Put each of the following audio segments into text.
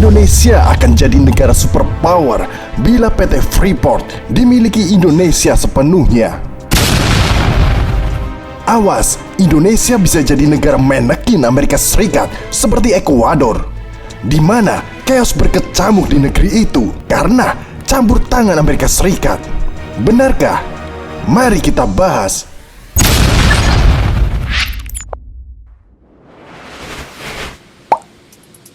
Indonesia akan jadi negara superpower bila PT Freeport dimiliki Indonesia sepenuhnya. Awas, Indonesia bisa jadi negara manekin Amerika Serikat seperti Ekuador, di mana chaos berkecamuk di negeri itu karena campur tangan Amerika Serikat. Benarkah? Mari kita bahas.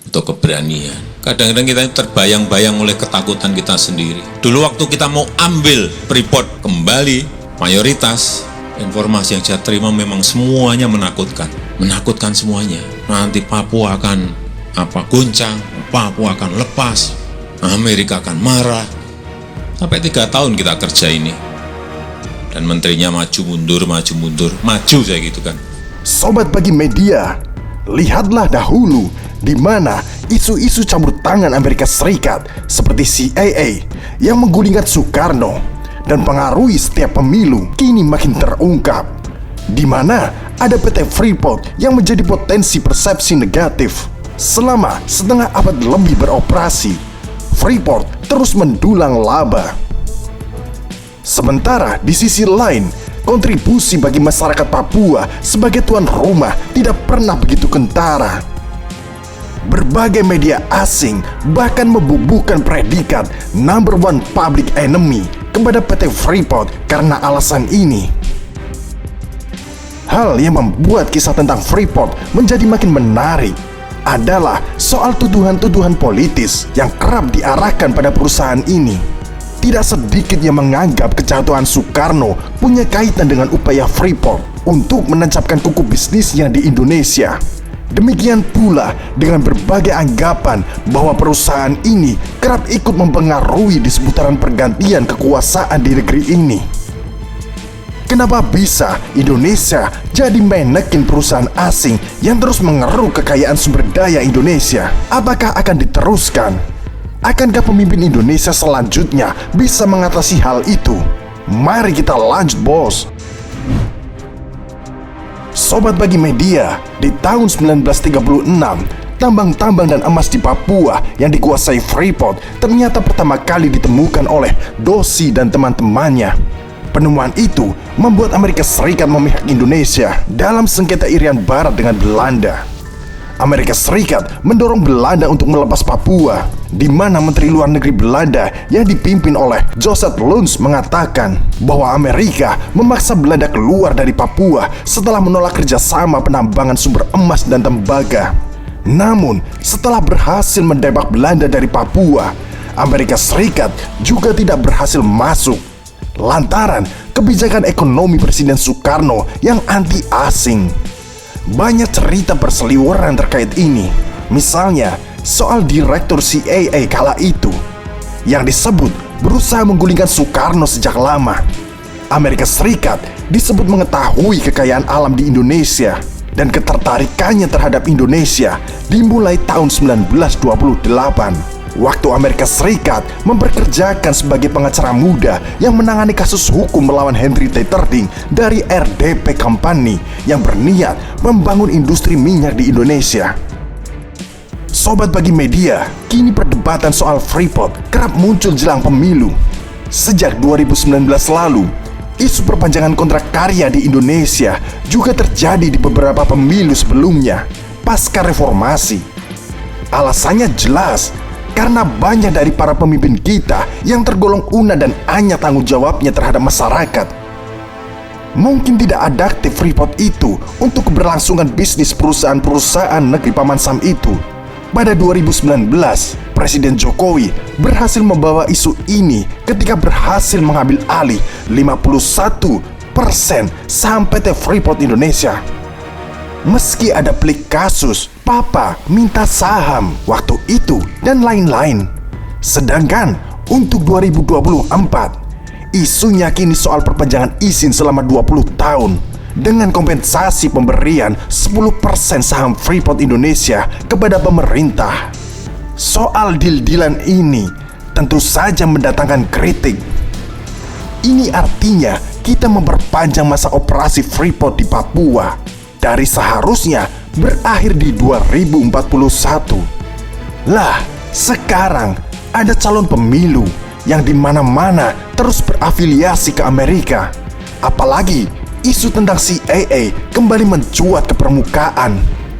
Untuk keberanian. Kadang-kadang kita terbayang-bayang oleh ketakutan kita sendiri. Dulu waktu kita mau ambil Freeport kembali, mayoritas informasi yang saya terima memang semuanya menakutkan. Menakutkan semuanya. Nanti Papua akan goncang, Papua akan lepas, Amerika akan marah. Sampai 3 tahun kita kerja ini. Dan menterinya maju mundur, maju saya gitu kan. Sobat Pagi Media, lihatlah dahulu di mana isu-isu campur tangan Amerika Serikat seperti CIA yang menggulingkan Soekarno dan pengaruhi setiap pemilu kini makin terungkap, di mana ada PT Freeport yang menjadi potensi persepsi negatif. Selama setengah abad lebih beroperasi, Freeport terus mendulang laba. Sementara di sisi lain, kontribusi bagi masyarakat Papua sebagai tuan rumah tidak pernah begitu kentara. Berbagai media asing bahkan membubuhkan predikat number one public enemy kepada PT Freeport karena alasan ini. Hal yang membuat kisah tentang Freeport menjadi makin menarik adalah soal tuduhan-tuduhan politis yang kerap diarahkan pada perusahaan ini. Tidak sedikit yang menganggap kejatuhan Soekarno punya kaitan dengan upaya Freeport untuk menancapkan kuku bisnisnya di Indonesia. Demikian pula dengan berbagai anggapan bahwa perusahaan ini kerap ikut mempengaruhi di seputaran pergantian kekuasaan di negeri ini. Kenapa bisa Indonesia jadi manekin perusahaan asing yang terus mengeruk kekayaan sumber daya Indonesia? Apakah akan diteruskan? Akankah pemimpin Indonesia selanjutnya bisa mengatasi hal itu? Mari kita lanjut, bos. Sobat Pagi Media, di tahun 1936, tambang-tambang dan emas di Papua yang dikuasai Freeport ternyata pertama kali ditemukan oleh Dosi dan teman-temannya. Penemuan itu membuat Amerika Serikat memihak Indonesia dalam sengketa Irian Barat dengan Belanda. Amerika Serikat mendorong Belanda untuk melepas Papua, di mana Menteri Luar Negeri Belanda yang dipimpin oleh Joseph Luns mengatakan bahwa Amerika memaksa Belanda keluar dari Papua setelah menolak kerjasama penambangan sumber emas dan tembaga. Namun, setelah berhasil mendebak Belanda dari Papua, Amerika Serikat juga tidak berhasil masuk lantaran kebijakan ekonomi Presiden Soekarno yang anti-asing. Banyak cerita berseliweran terkait ini. Misalnya, soal direktur CIA kala itu yang disebut berusaha menggulingkan Soekarno sejak lama. Amerika Serikat disebut mengetahui kekayaan alam di Indonesia dan ketertarikannya terhadap Indonesia dimulai tahun 1928. Waktu Amerika Serikat memperkerjakan sebagai pengacara muda yang menangani kasus hukum melawan Henry Tedarding dari RDP Company yang berniat membangun industri minyak di Indonesia. Sobat Pagi Media, kini perdebatan soal Freeport kerap muncul jelang pemilu. Sejak 2019 lalu, isu perpanjangan kontrak karya di Indonesia juga terjadi di beberapa pemilu sebelumnya pasca reformasi. Alasannya jelas, karena banyak dari para pemimpin kita yang tergolong una dan hanya tanggung jawabnya terhadap masyarakat. Mungkin tidak adaptif Freeport itu untuk keberlangsungan bisnis perusahaan-perusahaan negeri Paman Sam itu. Pada 2019, Presiden Jokowi berhasil membawa isu ini ketika berhasil mengambil alih 51% saham PT Freeport Indonesia. Meski ada pelik kasus, Papa minta saham waktu itu dan lain-lain. Sedangkan untuk 2024, isunya kini soal perpanjangan izin selama 20 tahun dengan kompensasi pemberian 10% saham Freeport Indonesia kepada pemerintah. Soal deal-dealan ini tentu saja mendatangkan kritik. Ini artinya kita memperpanjang masa operasi Freeport di Papua dari seharusnya berakhir di 2041. Lah, Sekarang ada calon pemilu yang di mana-mana terus berafiliasi ke Amerika. Apalagi isu tentang CIA kembali mencuat ke permukaan.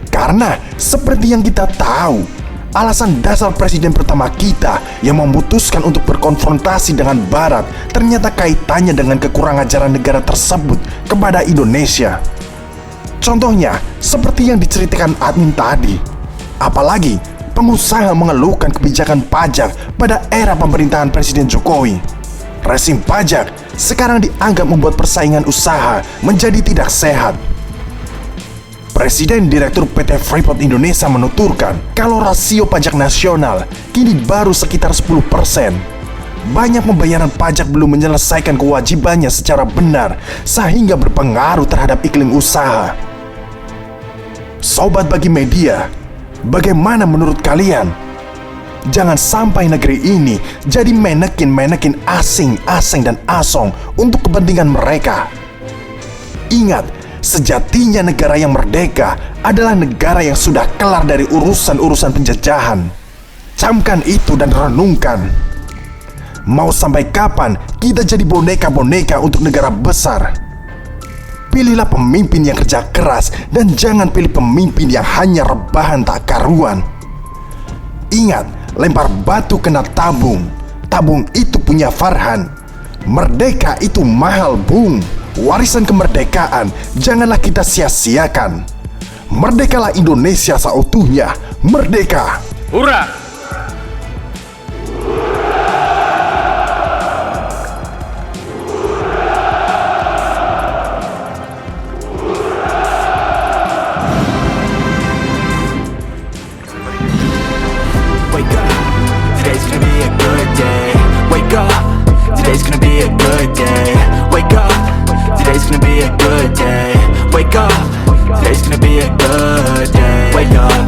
Karena seperti yang kita tahu, alasan dasar presiden pertama kita yang memutuskan untuk berkonfrontasi dengan Barat ternyata kaitannya dengan kekurangan ajaran negara tersebut kepada Indonesia. Contohnya, seperti yang diceritakan admin tadi. Apalagi, pengusaha mengeluhkan kebijakan pajak pada era pemerintahan Presiden Jokowi. Rezim pajak sekarang dianggap membuat persaingan usaha menjadi tidak sehat. Presiden Direktur PT Freeport Indonesia menuturkan kalau rasio pajak nasional kini baru sekitar 10%. Banyak pembayaran pajak belum menyelesaikan kewajibannya secara benar sehingga berpengaruh terhadap iklim usaha. Sobat Bagi Media, bagaimana menurut kalian? Jangan sampai negeri ini jadi manekin asing dan asong untuk kepentingan mereka. Ingat, sejatinya negara yang merdeka adalah negara yang sudah kelar dari urusan-urusan penjajahan. Camkan itu dan renungkan. Mau sampai kapan kita jadi boneka-boneka untuk negara besar? Pilihlah pemimpin yang kerja keras dan jangan pilih pemimpin yang hanya rebahan tak karuan. Ingat, lempar batu kena tabung. Tabung itu punya Farhan. Merdeka itu mahal, Bung. Warisan kemerdekaan janganlah kita sia-siakan. Merdekalah Indonesia seutuhnya. Merdeka! Hurra! Wake up, today's gonna be a good day. Wake up, today's gonna be a good day. Wake up, today's gonna be a good day. Wake up, today's gonna be a good day. Wake up,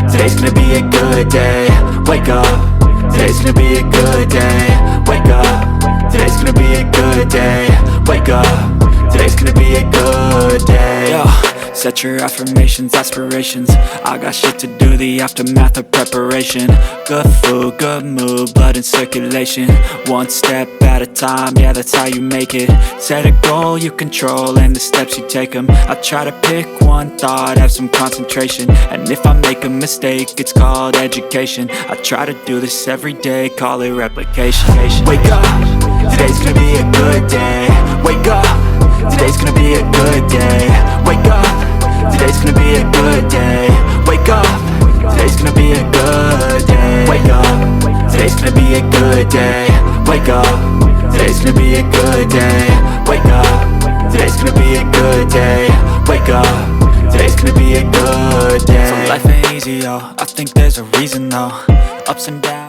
today's gonna be a good day. Wake up, today's gonna be a good day. Wake up, today's gonna be a good day. Wake up, today's gonna be a good day. Yo. Set your affirmations, aspirations. I got shit to do, the aftermath of preparation. Good food, good mood, blood in circulation. One step at a time, yeah, that's how you make it. Set a goal you control and the steps you take them. I try to pick one thought, have some concentration. And if I make a mistake, it's called education. I try to do this every day, call it replication. Wake up, today's gonna be a good day. Wake up, today's gonna be a good day. Wake up, today's gonna be a good day. Wake up, today's gonna be a good day. Wake up, today's gonna be a good day. Wake up, today's gonna be a good day. Wake up, today's gonna be a good day. Wake up, today's gonna be a good day. So life ain't easy, yo, I think there's a reason though. Ups and downs.